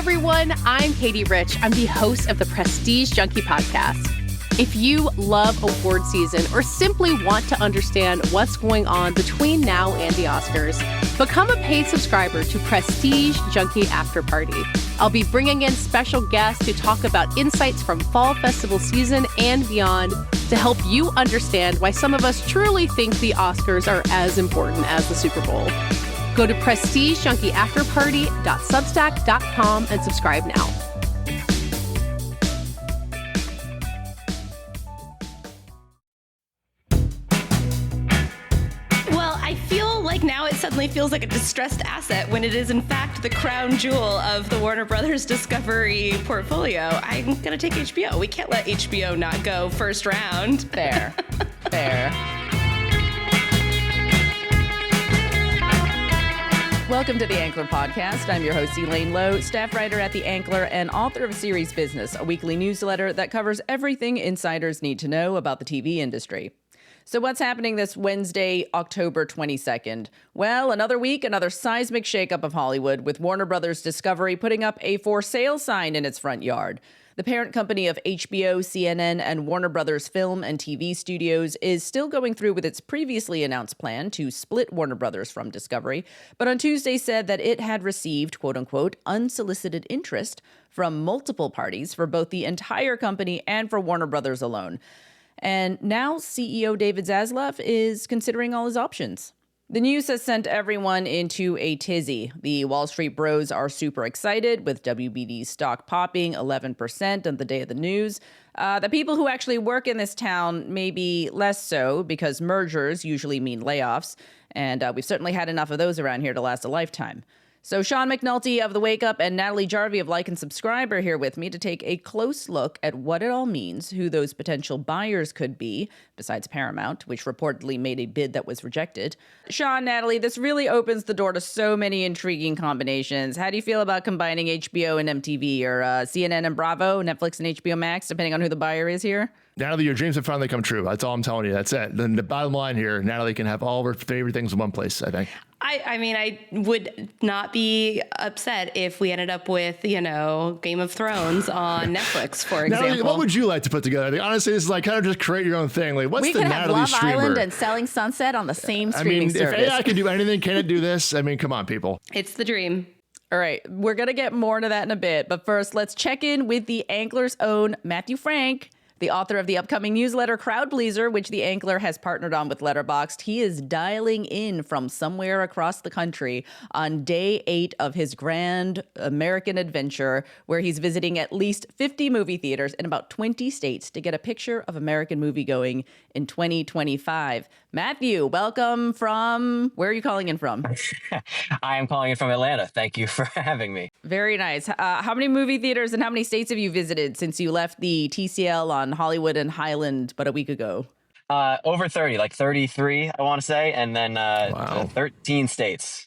everyone. I'm Katie Rich. I'm the host of the Prestige Junkie podcast. If you love award season or simply want to understand what's going on between now and the Oscars, become a paid subscriber to Prestige Junkie After Party. I'll be bringing in special guests to talk about insights from fall festival season and beyond to help you understand why some of us truly think the Oscars are as important as the Super Bowl. Go to prestigejunkie.afterparty.substack.com and subscribe now. Now it suddenly feels like a distressed asset when it is in fact the crown jewel of the Warner Brothers Discovery portfolio. I'm gonna take HBO. We can't let HBO not go first round. Fair. Welcome to the Ankler Podcast. I'm your host, Elaine Lowe, staff writer at The Ankler and author of Series Business, a weekly newsletter that covers everything insiders need to know about the TV industry. So what's happening this Wednesday, October 22nd? Well, another week, another seismic shakeup of Hollywood, with Warner Brothers Discovery putting up a for sale sign in its front yard. The parent company of HBO, CNN, and Warner Brothers Film and TV Studios is still going through with its previously announced plan to split Warner Brothers from Discovery, but on Tuesday said that it had received, quote-unquote, unsolicited interest from multiple parties for both the entire company and for Warner Brothers alone. And now CEO David Zaslav is considering all his options. The news has sent everyone into a tizzy. The Wall Street bros are super excited, with WBD stock popping 11% on the day of the news. The people who actually work in this town maybe less so, because mergers usually mean layoffs, and we've certainly had enough of those around here to last a lifetime. So Sean McNulty of The Wake Up and Natalie Jarvie of Like and Subscribe are here with me to take a close look at what it all means, who those potential buyers could be, besides Paramount, which reportedly made a bid that was rejected. Sean, Natalie, this really opens the door to so many intriguing combinations. How do you feel about combining HBO and MTV, or CNN and Bravo, Netflix and HBO Max, depending on who the buyer is here? Natalie, your dreams have finally come true. That's all I'm telling you. That's it. Then the bottom line here, Natalie can have all of her favorite things in one place, I think. I mean, I would not be upset if we ended up with, Game of Thrones on Netflix, for example. Natalie, what would you like to put together? I think, honestly, this is like kind of just create your own thing. Like, what's we the could Natalie have Love streamer? Island and Selling Sunset on the same streaming service. If AI can do anything, can it do this? I mean, come on, people. It's the dream. All right, we're going to get more into that in a bit. But first, let's check in with the Ankler's own Matthew Frank, the author of the upcoming newsletter Crowd Pleaser, which the Ankler has partnered on with Letterboxd. He is dialing in from somewhere across the country on day 8 of his grand American adventure, where he's visiting at least 50 movie theaters in about 20 states to get a picture of American moviegoing in 2025. Matthew, welcome from, where are you calling in from? I am calling in from Atlanta. Thank you for having me. Very nice. How many movie theaters and how many states have you visited since you left the TCL on Hollywood and Highland but a week ago? Over 30, like 33, I want to say, and then 13 states.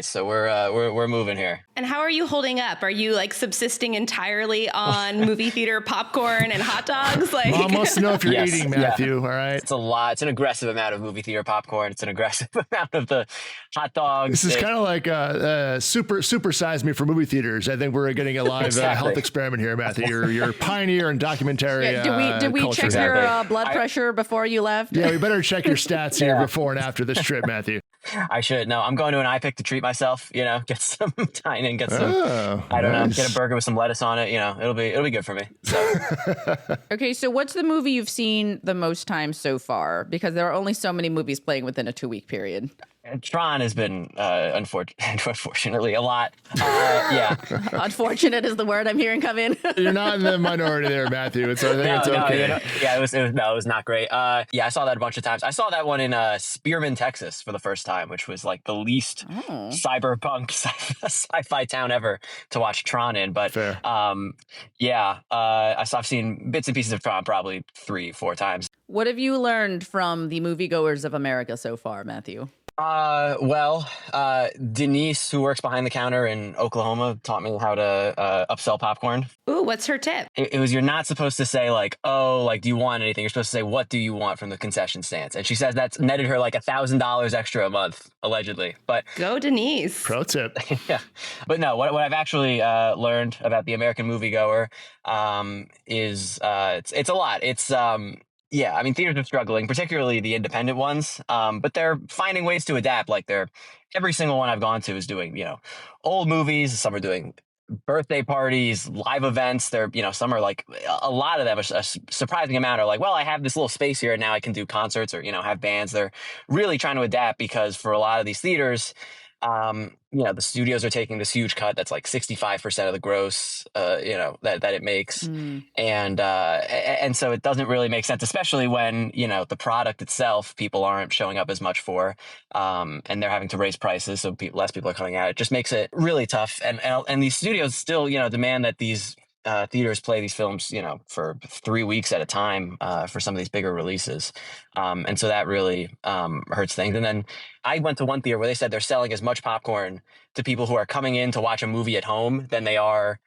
So we're moving here. And how are you holding up? Are you subsisting entirely on movie theater popcorn and hot dogs? Mom wants to know if you're eating, Matthew. Yeah. All right. It's a lot. It's an aggressive amount of movie theater popcorn. It's an aggressive amount of the hot dogs. This is kind of like super size me for movie theaters. I think we're getting a live health experiment here, Matthew. You're a pioneer in documentary. Did we check your blood pressure before you left? Yeah, we better check your stats here before and after this trip, Matthew. I should. No, I'm going to an iPic to treat myself, get some dining, get some, get a burger with some lettuce on it. It'll be good for me. So. Okay. So what's the movie you've seen the most time so far? Because there are only so many movies playing within a 2-week period. Tron has been, unfortunately, a lot. Yeah. Unfortunate is the word I'm hearing come in. You're not in the minority there, Matthew. It's okay. It was not great. I saw that a bunch of times. I saw that one in Spearman, Texas for the first time, which was like the least cyberpunk sci-fi town ever to watch Tron in. But fair. I've seen bits and pieces of Tron probably 3-4 times. What have you learned from the moviegoers of America so far, Matthew? Denise, who works behind the counter in Oklahoma, taught me how to upsell popcorn. Ooh, what's her tip? It was, you're not supposed to say like, oh, like, do you want anything? You're supposed to say, what do you want from the concession stands? And she says that's netted her like $1,000 extra a month, allegedly. But Go Denise. Pro tip. yeah, but no, what I've actually learned about the American moviegoer is it's a lot. It's yeah, I mean, theaters are struggling, particularly the independent ones, but they're finding ways to adapt. Like every single one I've gone to is doing, old movies. Some are doing birthday parties, live events. They're, some are like, a lot of them, a surprising amount are like, well, I have this little space here and now I can do concerts or, have bands. They're really trying to adapt because for a lot of these theaters, the studios are taking this huge cut that's like 65% of the gross, that it makes. And so it doesn't really make sense, especially when, the product itself, people aren't showing up as much for, and they're having to raise prices. So less people are coming out. It just makes it really tough. And these studios still, demand that these theaters play these films, for 3 weeks at a time for some of these bigger releases. And so that really hurts things. And then I went to one theater where they said they're selling as much popcorn to people who are coming in to watch a movie at home than they are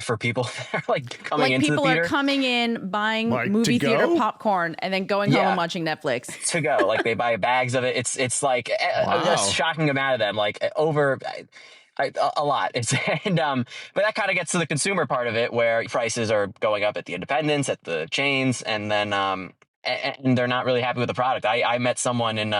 for people that are like coming into the theater. Like people are coming in, buying movie theater popcorn, and then going home and watching Netflix. To go. Like they buy bags of it. It's like a shocking amount of them, like over... a lot. But that kind of gets to the consumer part of it, where prices are going up at the independents, at the chains, and then and they're not really happy with the product. I met someone in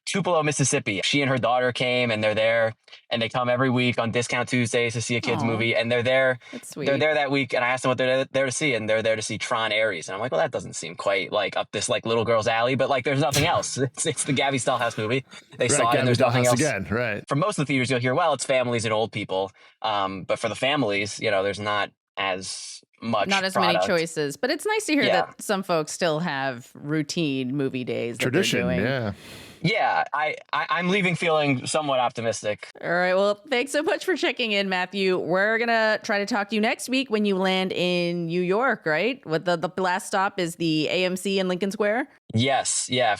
Tupelo, Mississippi. She and her daughter came, and they're there, and they come every week on Discount Tuesdays to see a kids movie, and they're there. That's sweet. They're there that week, and I asked them what they're there to see, and they're there to see Tron Ares, and I'm like, well, that doesn't seem quite like up this like little girl's alley, but like there's nothing else. It's the Gabby Stallhouse movie. They saw it, and there's nothing else. Again, right? For most of the theaters, you'll hear, well, it's families and old people, but for the families, there's not as much many choices, but it's nice to hear that some folks still have routine movie days tradition. That they're doing. Yeah, I'm leaving feeling somewhat optimistic. All right. Well, thanks so much for checking in, Matthew. We're going to try to talk to you next week when you land in New York, right? What the last stop is the AMC in Lincoln Square? Yes. Yeah.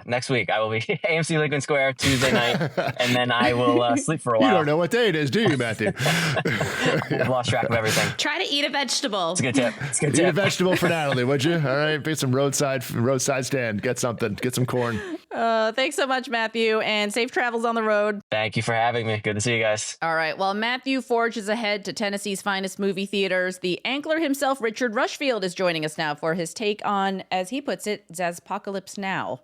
Next week I will be AMC Lincoln Square Tuesday night, and then I will sleep for a while. You don't know what day it is, do you, Matthew? I've lost track of everything. Try to eat a vegetable. It's a good tip. Eat a vegetable for Natalie, would you? All right. Pick some roadside stand. Get something. Get some corn. Thanks so much, Matthew, and safe travels on the road. Thank you for having me. Good to see you guys. All right. Well, Matthew forges ahead to Tennessee's finest movie theaters. The Ankler himself, Richard Rushfield, is joining us now for his take on, as he puts it, Zazpocalypse Now.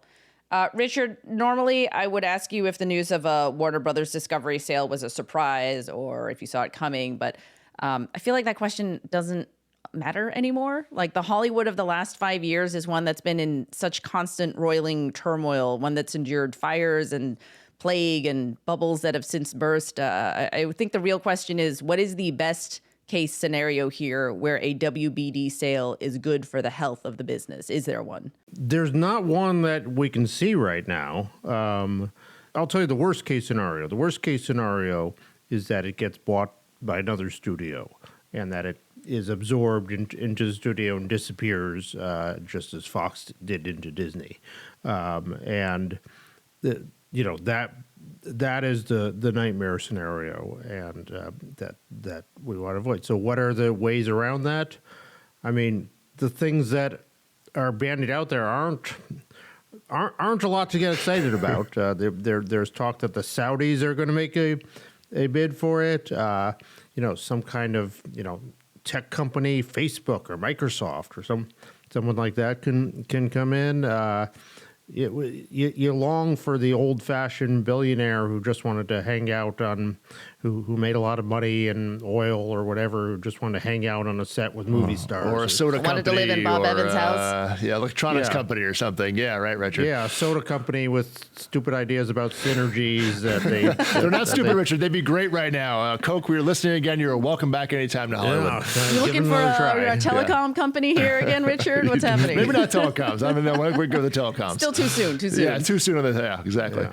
Richard, normally I would ask you if the news of a Warner Brothers Discovery sale was a surprise or if you saw it coming, but I feel like that question doesn't matter anymore. Like the Hollywood of the last 5 years is one that's been in such constant roiling turmoil, one that's endured fires and plague and bubbles that have since burst. I think the real question is, what is the best case scenario here where a WBD sale is good for the health of the business? Is there one? There's not one that we can see right now. I'll tell you the worst case scenario. The worst case scenario is that it gets bought by another studio and that it is absorbed into the studio and disappears, just as Fox did into Disney. And that is the nightmare scenario, and that we want to avoid. So what are the ways around that? I mean, the things that are bandied out there aren't a lot to get excited about. There's talk that the Saudis are going to make a bid for it. Some kind of tech company, Facebook or Microsoft or someone like that can come in. You long for the old-fashioned billionaire who just wanted to hang out on, who made a lot of money in oil or whatever, who just wanted to hang out on a set with movie stars. Or a soda company. Wanted to live in Bob Evans' house. Electronics company or something. Yeah, right, Richard. Yeah, a soda company with stupid ideas about synergies. They're not stupid, Richard. They'd be great right now. Coke, we were listening again. You're welcome back anytime to Hollywood. You looking for a telecom company here again, Richard? What's happening? Maybe not telecoms. I mean, we go to the telecoms. Still too soon. Yeah, too soon on the. Yeah, exactly. Yeah.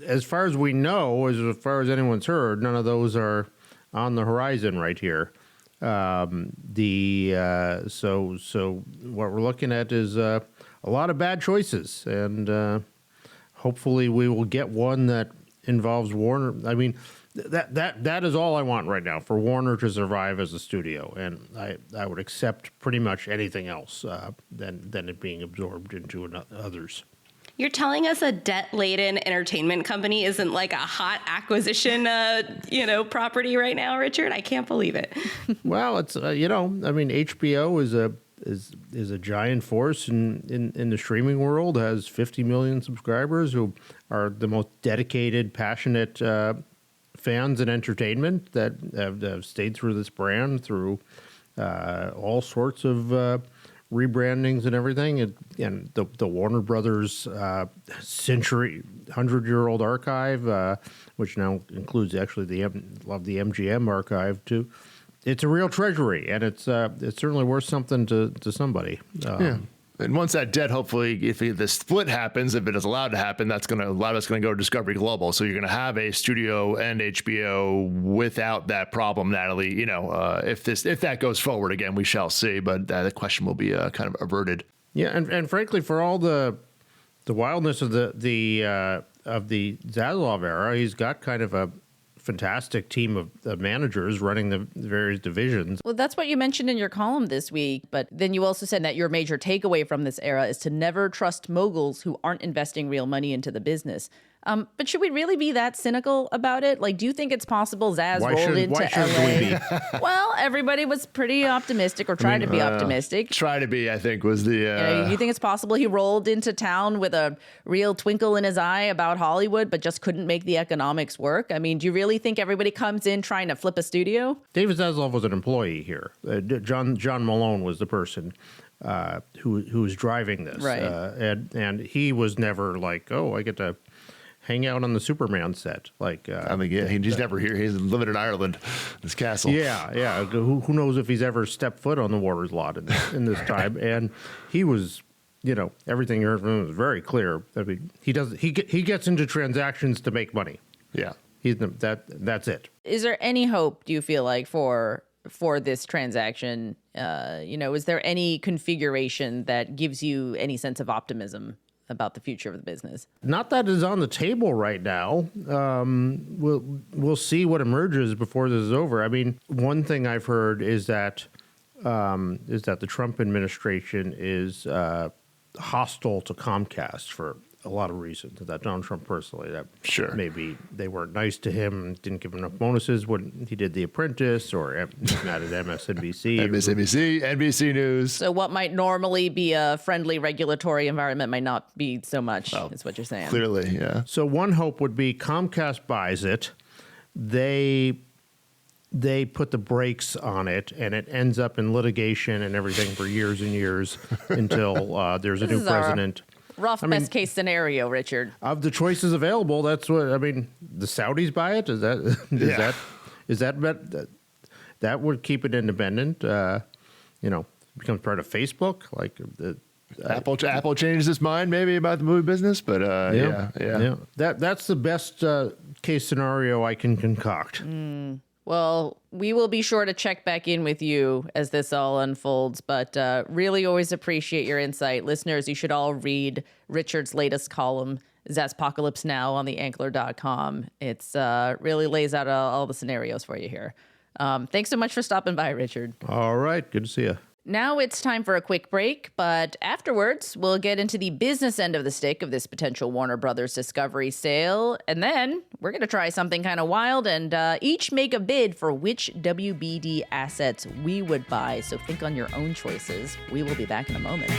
As far as we know, as far as anyone's heard, none of those are on the horizon right here. So what we're looking at is a lot of bad choices, and hopefully we will get one that involves Warner. I mean, that is all I want right now, for Warner to survive as a studio, and I would accept pretty much anything else than it being absorbed into others. You're telling us a debt-laden entertainment company isn't like a hot acquisition, property right now, Richard? I can't believe it. Well, it's I mean, HBO is a giant force in the streaming world. Has 50 million subscribers who are the most dedicated, passionate fans in entertainment that have stayed through this brand through all sorts of rebrandings and everything, and the Warner Brothers century 100-year-old archive, which now includes actually the MGM archive too. It's a real treasury, and it's certainly worth something to somebody. Yeah. And once that debt, hopefully, if the split happens, if it is allowed to happen, a lot of it's going to go to Discovery Global. So you're going to have a studio and HBO without that problem, Natalie. If that goes forward again, we shall see. But the question will be kind of averted. Yeah, and frankly, for all the wildness of the Zaslav era, he's got kind of a fantastic team of managers running the various divisions. Well, that's what you mentioned in your column this week, but then you also said that your major takeaway from this era is to never trust moguls who aren't investing real money into the business. But should we really be that cynical about it? Like, do you think it's possible Zaz rolled into LA? We be? Well, everybody was pretty optimistic, or tried to be optimistic. Try to be, I think, was the... You think it's possible he rolled into town with a real twinkle in his eye about Hollywood, but just couldn't make the economics work? I mean, do you really think everybody comes in trying to flip a studio? David Zaslav was an employee here. John Malone was the person who was driving this. Right. And he was never like, oh, I get to hang out on the Superman set. He's never here. He's living in Ireland, this castle. Yeah. Who knows if he's ever stepped foot on the Warner's lot in this time? And he was, everything you heard from him was very clear. I mean, he gets into transactions to make money. Yeah, that's it. Is there any hope, do you feel like, for this transaction? Is there any configuration that gives you any sense of optimism about the future of the business? Not that is on the table right now. We'll see what emerges before this is over. I mean, one thing I've heard is that the Trump administration is hostile to Comcast for a lot of reasons. That Donald Trump personally, that sure, maybe they weren't nice to him, didn't give him enough bonuses when he did The Apprentice, or he's mad at MSNBC. NBC News. So what might normally be a friendly regulatory environment might not be so much, is what you're saying. Clearly, yeah. So one hope would be Comcast buys it. They put the brakes on it, and it ends up in litigation and everything for years and years until there's a new president. Best case scenario, Richard. Of the choices available, that's what I mean. The Saudis buy it. That would keep it independent. Becomes part of Facebook. Apple changed its mind maybe about the movie business, but yeah. That's the best case scenario I can concoct. Well, we will be sure to check back in with you as this all unfolds, but really always appreciate your insight. Listeners, you should all read Richard's latest column, Zaspocalypse Now, on theankler.com. It's really lays out all the scenarios for you here. Thanks so much for stopping by, Richard. All right. Good to see you. Now it's time for a quick break, but afterwards, we'll get into the business end of the stick of this potential Warner Brothers Discovery sale. And then we're going to try something kind of wild and each make a bid for which WBD assets we would buy. So think on your own choices. We will be back in a moment.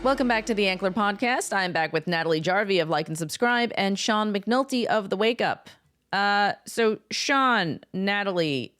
Welcome back to the Ankler Podcast. I'm back with Natalie Jarvie of Like and Subscribe and Sean McNulty of The Wake Up. So Sean, Natalie,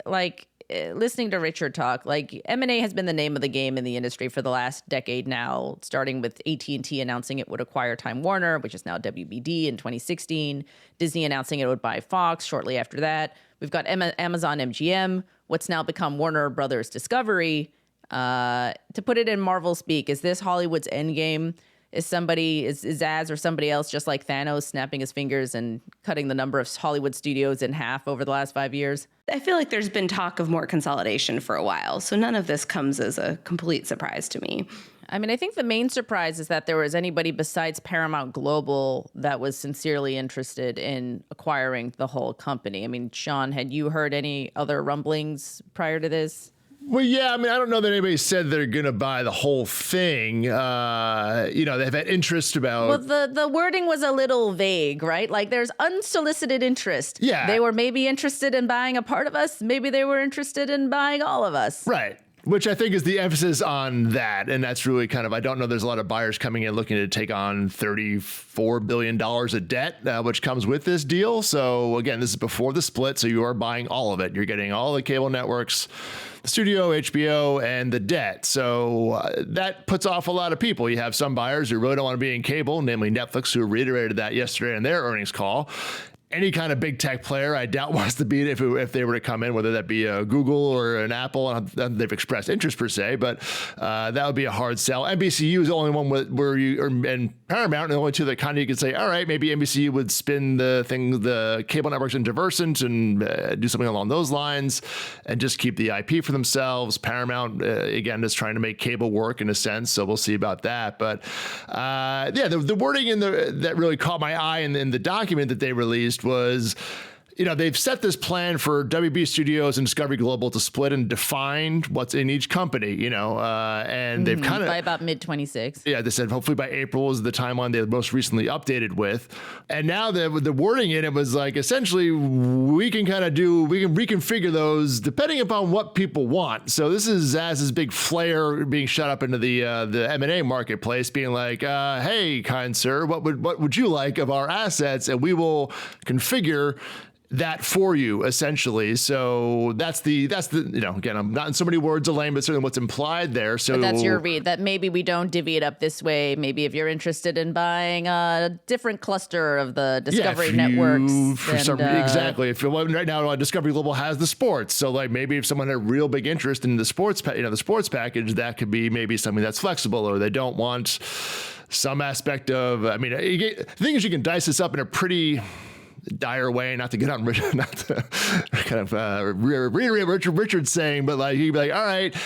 listening to Richard talk, M&A has been the name of the game in the industry for the last decade now, starting with AT&T announcing it would acquire Time Warner, which is now WBD, in 2016, Disney announcing it would buy Fox shortly after that. We've got Amazon MGM, what's now become Warner Brothers Discovery. To put it in Marvel speak, is this Hollywood's Endgame? Is Zaz or somebody else just like Thanos snapping his fingers and cutting the number of Hollywood studios in half over the last 5 years? I feel like there's been talk of more consolidation for a while, so none of this comes as a complete surprise to me. I mean, I think the main surprise is that there was anybody besides Paramount Global that was sincerely interested in acquiring the whole company. I mean, Sean, had you heard any other rumblings prior to this? Well, yeah, I mean, I don't know that anybody said they're going to buy the whole thing. They've had interest about... Well, the wording was a little vague, right? Like, there's unsolicited interest. Yeah. They were maybe interested in buying a part of us. Maybe they were interested in buying all of us. Right. Which I think is the emphasis on that. And that's really kind of, I don't know, there's a lot of buyers coming in looking to take on $34 billion of debt, which comes with this deal. So again, this is before the split. So you are buying all of it. You're getting all the cable networks, the studio, HBO, and the debt. So that puts off a lot of people. You have some buyers who really don't want to be in cable, namely Netflix, who reiterated that yesterday in their earnings call. Any kind of big tech player, I doubt wants to beat it if they were to come in, whether that be a Google or an Apple. They've expressed interest per se, but that would be a hard sell. NBCU is the only one and Paramount are the only two that kind of you could say, all right, maybe NBCU would spin the cable networks into Versant and do something along those lines and just keep the IP for themselves. Paramount, again, is trying to make cable work in a sense, so we'll see about that. But the wording that really caught my eye in the document that they released was, they've set this plan for WB Studios and Discovery Global to split and define what's in each company, and they've kind of... By about mid-26. Yeah, they said hopefully by April is the timeline they most recently updated with. And now the wording in it was like, essentially, we can reconfigure those depending upon what people want. So this is Zaz's big flair being shut up into the M&A marketplace, being like, hey, kind sir, what would you like of our assets? And we will configure that for you, essentially. So that's the again, I'm not in so many words, Elaine, but certainly what's implied there. So but that's your read, that maybe we don't divvy it up this way. Maybe if you're interested in buying a different cluster of the Discovery networks. Exactly. If you're right now, Discovery Global has the sports. So like maybe if someone had a real big interest in the sports, the sports package, that could be maybe something that's flexible, or they don't want some aspect of, the thing is you can dice this up in a pretty dire way, not to get on Richard, not to kind of reiterate Richard's saying, but like he'd be like, all right,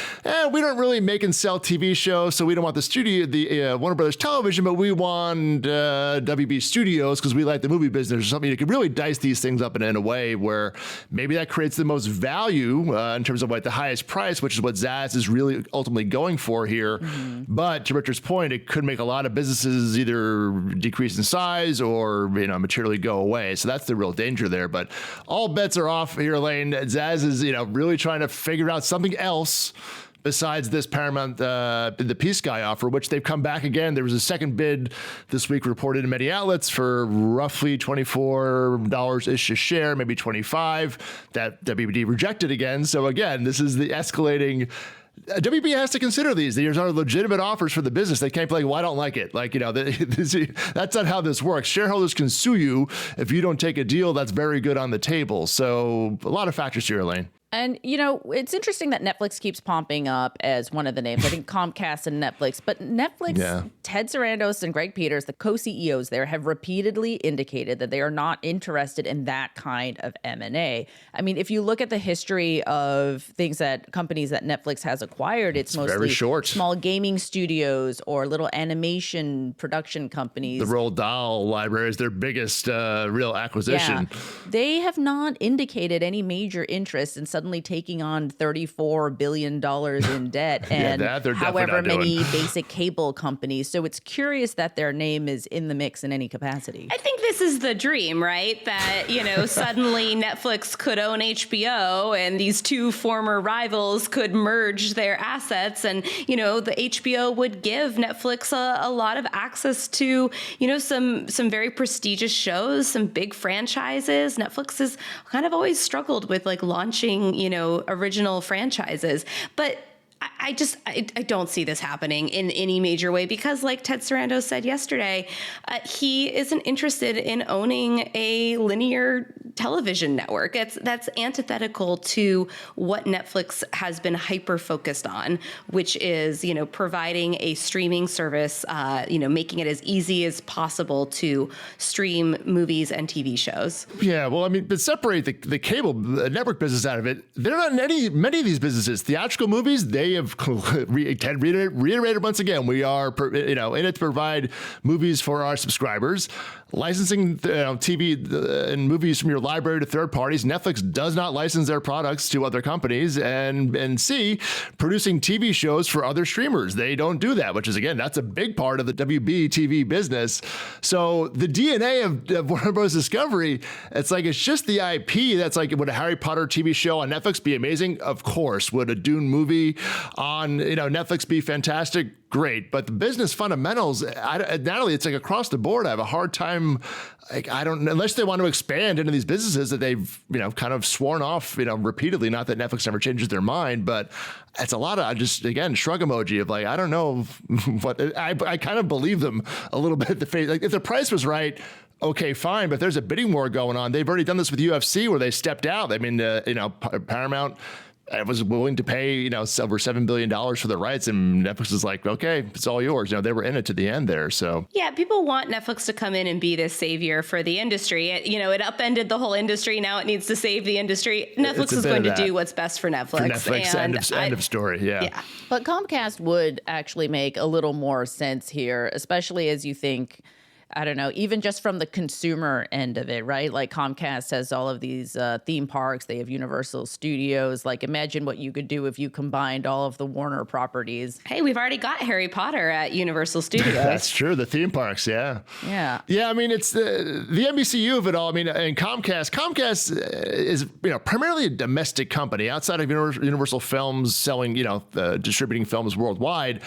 we don't really make and sell TV shows, so we don't want the Warner Brothers Television, but we want WB Studios because we like the movie business or something. You could really dice these things up in a way where maybe that creates the most value in terms of like the highest price, which is what Zaz is really ultimately going for here. Mm-hmm. But to Richard's point, it could make a lot of businesses either decrease in size or materially go away. So that's the real danger there. But all bets are off here, Elaine. Zaz is, really trying to figure out something else besides this Paramount, the Peace Guy offer, which they've come back again. There was a second bid this week reported in many outlets for roughly $24-ish a share, maybe $25. That WBD rejected again. So again, this is the escalating. WB has to consider these. These are legitimate offers for the business. They can't be like, well, I don't like it. Like, that's not how this works. Shareholders can sue you if you don't take a deal that's very good on the table. So a lot of factors here, Elaine. And, it's interesting that Netflix keeps popping up as one of the names. I think Comcast and Netflix. But Netflix, Ted Sarandos and Greg Peters, the co-CEOs there, have repeatedly indicated that they are not interested in that kind of M&A. I mean, if you look at the history of companies that Netflix has acquired, it's mostly very short. Small gaming studios or little animation production companies. The Roald Dahl library is their biggest real acquisition. Yeah. They have not indicated any major interest in suddenly taking on $34 billion in debt and however many basic cable companies. So it's curious that their name is in the mix in any capacity. I think this is the dream, right? That, suddenly Netflix could own HBO and these two former rivals could merge their assets. And, the HBO would give Netflix a lot of access to, some very prestigious shows, some big franchises. Netflix has kind of always struggled with like launching, original franchises. But I don't see this happening in any major way because, like Ted Sarandos said yesterday, he isn't interested in owning a linear television network. That's antithetical to what Netflix has been hyper focused on, which is, providing a streaming service, making it as easy as possible to stream movies and TV shows. Yeah, well, I mean, but separate the cable network business out of it. They're not many of these businesses. Theatrical movies, they have reiterated once again, we are, in it to provide movies for our subscribers. Licensing TV and movies from your library to third parties. Netflix does not license their products to other companies. And C, producing TV shows for other streamers. They don't do that, which is, again, that's a big part of the WB TV business. So the DNA of Warner Bros. Discovery, it's just the IP. That's like, would a Harry Potter TV show on Netflix be amazing? Of course. Would a Dune movie on Netflix be fantastic? Great. But the business fundamentals, Natalie, it's across the board. I have a hard time. Unless they want to expand into these businesses that they've, kind of sworn off, repeatedly. Not that Netflix never changes their mind, but it's a lot of again, shrug emoji of I don't know what I kind of believe them a little bit at the face. If the price was right, okay, fine. But there's a bidding war going on. They've already done this with UFC where they stepped out. I mean, Paramount was willing to pay, over $7 billion for the rights, and Netflix is like, okay, it's all yours. They were in it to the end there. So yeah, people want Netflix to come in and be this savior for the industry. It upended the whole industry. Now it needs to save the industry. Netflix is going to do what's best for Netflix. And end of story. Yeah. But Comcast would actually make a little more sense here, especially as you think, I don't know, even just from the consumer end of it, right? Like Comcast has all of these theme parks. They have Universal Studios. Imagine what you could do if you combined all of the Warner properties. Hey, we've already got Harry Potter at Universal Studios. That's true. The theme parks. Yeah. Yeah. Yeah. I mean, it's the NBCU of it all. I mean, and Comcast is, primarily a domestic company outside of Universal Films selling, distributing films worldwide.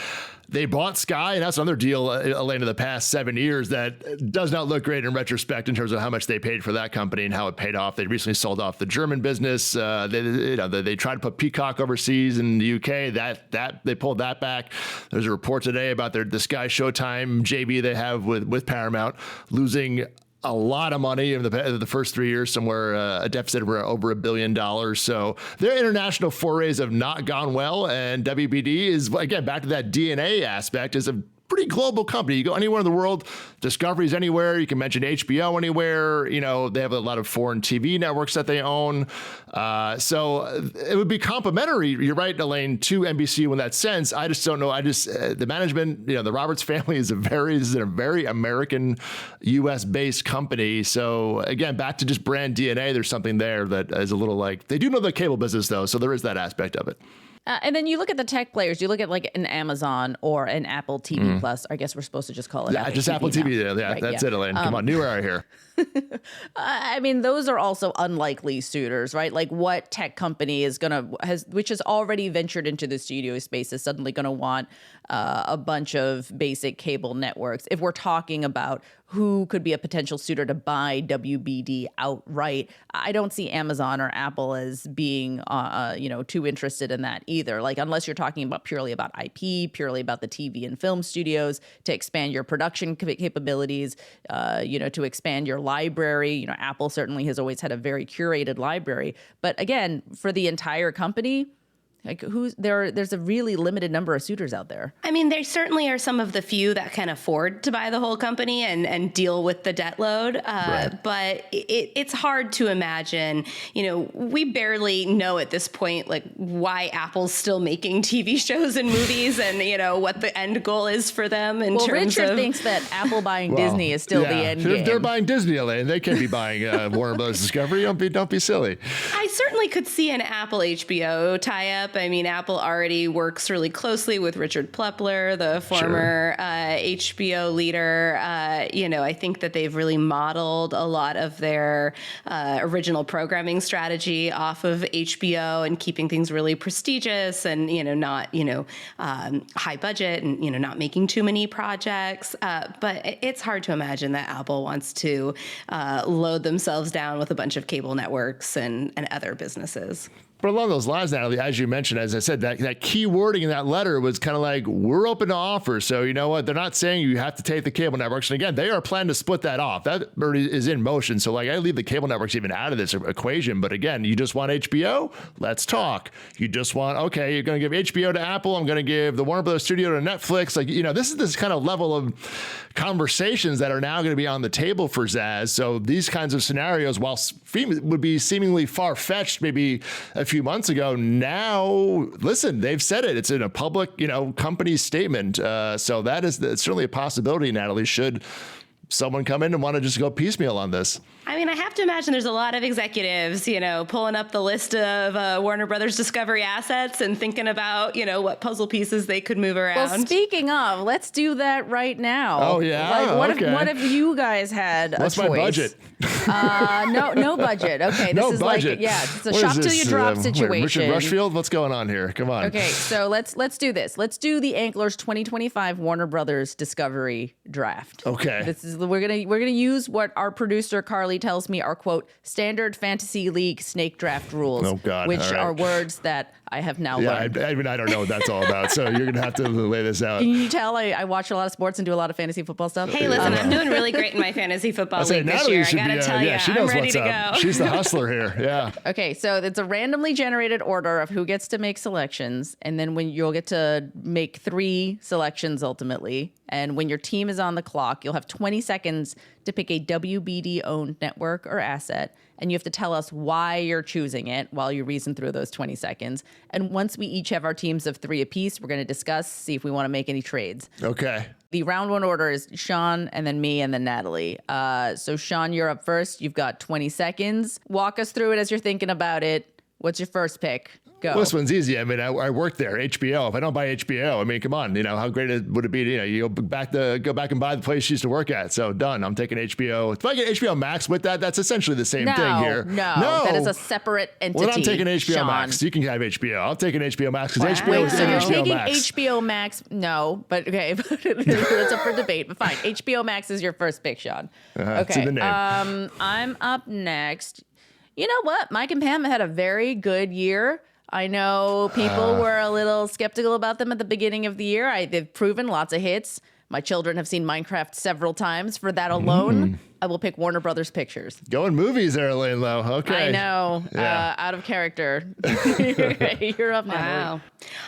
They bought Sky, and that's another deal, Elaine, in the past 7 years that does not look great in retrospect in terms of how much they paid for that company and how it paid off. They recently sold off the German business. They tried to put Peacock overseas in the UK. That they pulled that back. There's a report today about the Sky Showtime JV they have with Paramount losing a lot of money in the first 3 years, somewhere a deficit of over $1 billion. So their international forays have not gone well. And WBD is, again, back to that DNA aspect, is a pretty global company. You go anywhere in the world, Discovery's anywhere. You can mention HBO anywhere. They have a lot of foreign TV networks that they own. So it would be complementary, you're right, Elaine, to NBCU in that sense. I just don't know. The management, the Roberts family is a very American, U.S.-based company. So again, back to just brand DNA, there's something there that is a little they do know the cable business though. So there is that aspect of it. And then you look at the tech players. You look at an Amazon or an Apple TV Plus. I guess we're supposed to just call it Apple TV. Yeah, right, that's it, Elaine. Come on, new era here. I mean, those are also unlikely suitors, right? What tech company which has already ventured into the studio space, is suddenly going to want a bunch of basic cable networks? If we're talking about who could be a potential suitor to buy WBD outright, I don't see Amazon or Apple as being, too interested in that either. Unless you're talking about purely about IP, purely about the TV and film studios to expand your production capabilities, to expand your library. Apple certainly has always had a very curated library. But again, for the entire company, there's a really limited number of suitors out there. I mean, there certainly are some of the few that can afford to buy the whole company and deal with the debt load. Right. But it's hard to imagine, we barely know at this point, why Apple's still making TV shows and movies and, what the end goal is for them in terms Richard of... thinks that Apple buying Disney is still the end game. If they're buying Disney, Elaine, they can't be buying Warner Bros. Discovery. Don't be silly. I certainly could see an Apple HBO tie-up. I mean, Apple already works really closely with Richard Plepler, the former HBO leader. I think that they've really modeled a lot of their original programming strategy off of HBO and keeping things really prestigious and, not, high budget and, not making too many projects. But it's hard to imagine that Apple wants to load themselves down with a bunch of cable networks and other businesses. But along those lines, Natalie, as you mentioned, as I said, that key wording in that letter was kind of like, we're open to offers. So you know what? They're not saying you have to take the cable networks. And again, they are planning to split that off. That already is in motion. So like, I leave the cable networks even out of this equation. But again, you just want HBO? Let's talk. You just want, okay, you're going to give HBO to Apple. I'm going to give the Warner Brothers studio to Netflix. Like, you know, this is this kind of level of conversations that are now going to be on the table for Zaz. So these kinds of scenarios, while would be seemingly far-fetched maybe a few months ago, now, listen, they've said it. It's in a public, you know, company statement. So that's certainly a possibility, Natalie, should someone come in and want to just go piecemeal on this. I mean, I have to imagine there's a lot of executives, you know, pulling up the list of Warner Brothers Discovery assets and thinking about, you know, what puzzle pieces they could move around. Well, speaking of, let's do that right now. Oh, yeah? Like, what if you guys had a choice? What's my budget? No budget. Okay, this No is budget. like, it's a What shop is till this, you drop situation. Richard Rushfield? What's going on here? Come on. Okay, so let's do this. Let's do the Anglers 2025 Warner Brothers Discovery draft. Okay. We're gonna use what our producer Carly tells me are, quote, standard fantasy league snake draft rules. Oh, God. Which All right. are words that I have now Yeah, learned. I mean, I don't know what that's all about. So you're going to have to lay this out. Can you tell I watch a lot of sports and do a lot of fantasy football stuff? Hey, listen, I'm doing really great in my fantasy football league this Natalie year. I should gotta be, tell you, she I'm knows ready what's to up. go. She's the hustler here. Yeah. Okay, so it's a randomly generated order of who gets to make selections, and then when you'll get to make 3 selections ultimately. And when your team is on the clock, you'll have 20 seconds to pick a WBD-owned network or asset, and you have to tell us why you're choosing it while you reason through those 20 seconds. And once we each have our teams of 3 apiece, we're going to discuss, see if we want to make any trades. Okay. The round 1 order is Sean, and then me, and then Natalie. So Sean, you're up first. You've got 20 seconds. Walk us through it as you're thinking about it. What's your first pick? Go. Well, this one's easy. I mean, I work there, HBO. If I don't buy HBO, I mean, come on, you know, how great would it be to, you know, you go back and buy the place you used to work at. So done. I'm taking HBO. If I get HBO Max with that, that's essentially the same thing here. No, that is a separate entity. Well, I'm taking HBO Sean. Max. You can have HBO. I'm taking HBO Max because HBO Wait, is so in you're HBO taking Max. HBO Max? No, but okay, that's up for debate. But fine, HBO Max is your first pick, Sean. It's in Okay, the name. I'm up next. You know what? Mike and Pam had a very good year. I know people were a little skeptical about them at the beginning of the year. They've proven lots of hits. My children have seen Minecraft several times. For that alone, I will pick Warner Brothers Pictures. Going movies there, Lane Low. Okay. I know. Yeah. Out of character. You're up now. Wow.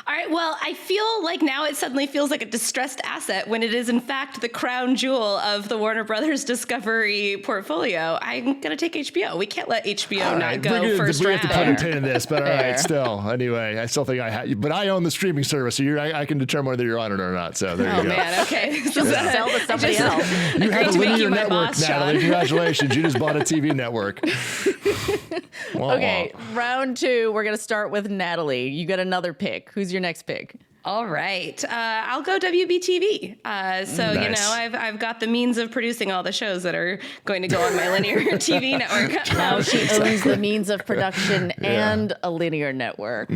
All right. Well, I feel like now it suddenly feels like a distressed asset when it is, in fact, the crown jewel of the Warner Brothers Discovery portfolio. I'm going to take HBO. We can't let HBO not go first we round. have to put a pin in this, but all right, still. Anyway, I still think but I own the streaming service, so I can determine whether you're on it or not. So there you go. Oh, man. Okay. Just sell to somebody else. You have a to make linear you my network, boss, Natalie. Sean. Congratulations. You just bought a TV network. Wah, Okay, wah. round 2. We're going to start with Natalie. You got another pick. Who's your next pick? All right. I'll go WBTV. So, you Nice. know, I've got the means of producing all the shows that are going to go on my linear TV network. Now she owns the means of production and a linear network.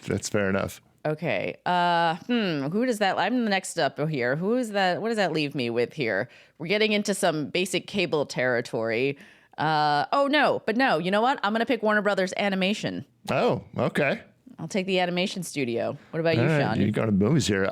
That's fair enough. Okay. Who does that? I'm the next up here. Who is that? What does that leave me with here? We're getting into some basic cable territory. No. You know what? I'm going to pick Warner Brothers Animation. Oh, okay. I'll take the animation studio. What about you, All right, Sean? you're going to movies here.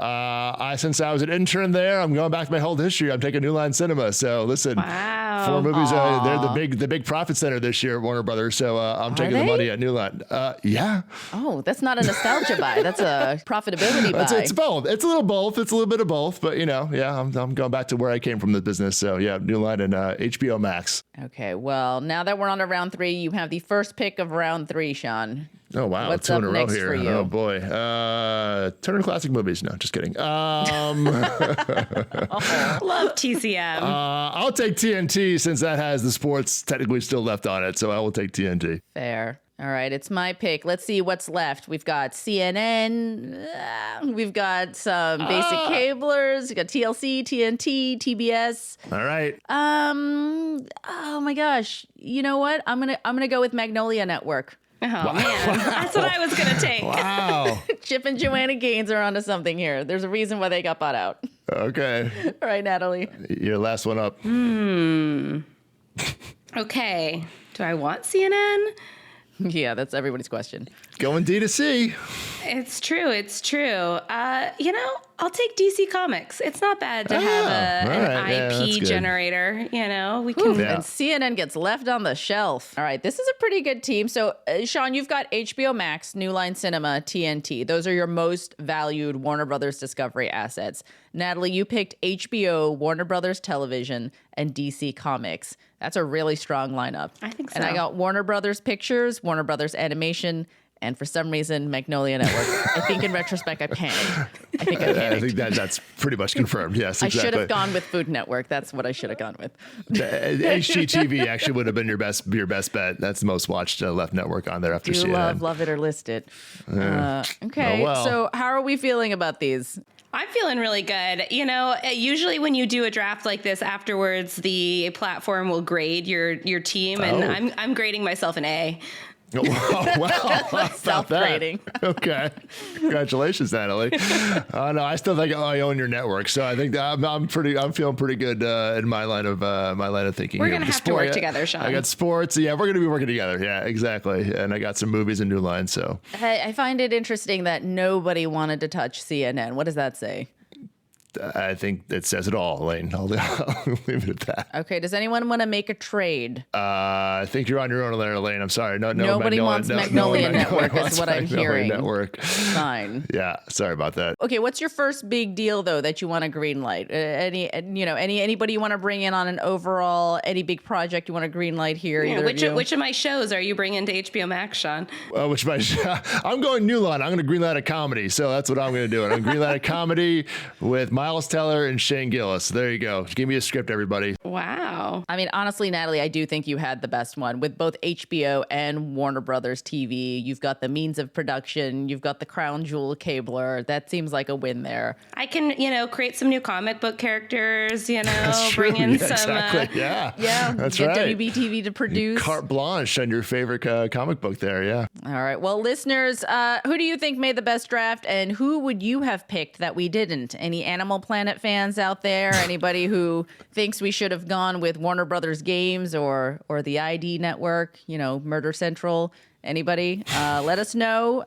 Since I was an intern there, I'm going back to my whole history. I'm taking New Line Cinema. So listen, Wow. 4 movies. They're the big profit center this year at Warner Brothers. So I'm taking the they? money at New Line. Yeah. Oh, that's not a nostalgia buy. That's a profitability buy. It's both. It's a little both. It's a little bit of both. But, you know, yeah, I'm going back to where I came from the business. So, yeah, New Line and HBO Max. Okay, well, now that we're on to round 3, you have the first pick of round 3, Sean. Oh, wow. What's 2 in up a row next here. for you? Oh, boy. Turner Classic Movies. No, just kidding. Love TCM. I'll take TNT since that has the sports technically still left on it. So I will take TNT. Fair. All right, it's my pick. Let's see what's left. We've got CNN. We've got some basic cablers. We've got TLC, TNT, TBS. All right. Oh my gosh. You know what? I'm gonna go with Magnolia Network. Oh, man. That's what I was going to take. Wow. Chip and Joanna Gaines are onto something here. There's a reason why they got bought out. Okay. All right, Natalie. Your last one up. Okay. Do I want CNN? Yeah, that's everybody's question. Going D2C. It's true. It's true. I'll take DC Comics. It's not bad to have an IP generator. We can. And CNN gets left on the shelf. All right, this is a pretty good team. So, Sean, you've got HBO Max, New Line Cinema, TNT. Those are your most valued Warner Brothers Discovery assets. Natalie, you picked HBO, Warner Brothers Television, and DC Comics. That's a really strong lineup. I think so. And I got Warner Brothers Pictures, Warner Brothers Animation, and for some reason, Magnolia Network. I think in retrospect, I panicked. I think that's pretty much confirmed. Yes, exactly. I should have gone with Food Network. That's what I should have gone with. HGTV actually would have been your best bet. That's the most watched left network on there after CNN. Love it or list it. Okay, so how are we feeling about these? I'm feeling really good. Usually when you do a draft like this afterwards, the platform will grade your team, and I'm grading myself an A. Oh, wow. Self-grading. Okay. Congratulations, Natalie. No, I still think I own your network, so I think that I'm feeling pretty good in my line of thinking. We're gonna have to work together, Sean. I got sports. Yeah, we're gonna be working together. Yeah, exactly. And I got some movies and New Line. So I find it interesting that nobody wanted to touch CNN. What does that say? I think it says it all, Elaine. I'll leave it at that. Okay. Does anyone want to make a trade? I think you're on your own there, Elaine. I'm sorry. Nobody wants Magnolia Network is what I'm hearing. Network. Fine. Yeah. Sorry about that. Okay. What's your first big deal though that you want to green light? Anybody you want to bring in on an overall, any big project you want to green light here? Yeah, which of my shows are you bringing to HBO Max, Sean? I'm going New Line. I'm going to green light a comedy. So that's what I'm going to do. I'm going to green light a comedy with Miles Teller and Shane Gillis. There you go. Give me a script, everybody. Wow. I mean, honestly, Natalie, I do think you had the best one with both HBO and Warner Brothers TV. You've got the means of production. You've got the crown jewel cabler. That seems like a win there. I can, create some new comic book characters, bring in some. Exactly. Yeah. That's get right. WBTV to produce. Carte blanche on your favorite comic book there. Yeah. All right. Well, listeners, who do you think made the best draft and who would you have picked that we didn't? Any Animal Planet fans out there? Anybody who thinks we should have gone with Warner Brothers Games or the ID Network, Murder Central? Anybody? Let us know.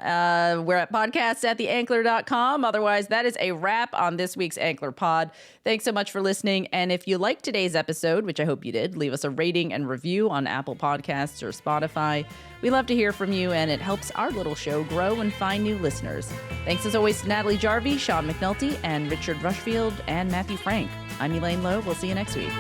We're at podcasts@theankler.com. Otherwise, that is a wrap on this week's Ankler Pod. Thanks so much for listening. And if you liked today's episode, which I hope you did, leave us a rating and review on Apple Podcasts or Spotify. We love to hear from you, and it helps our little show grow and find new listeners. Thanks as always to Natalie Jarvie, Sean McNulty, and Richard Rushfield, and Matthew Frank. I'm Elaine Lowe. We'll see you next week.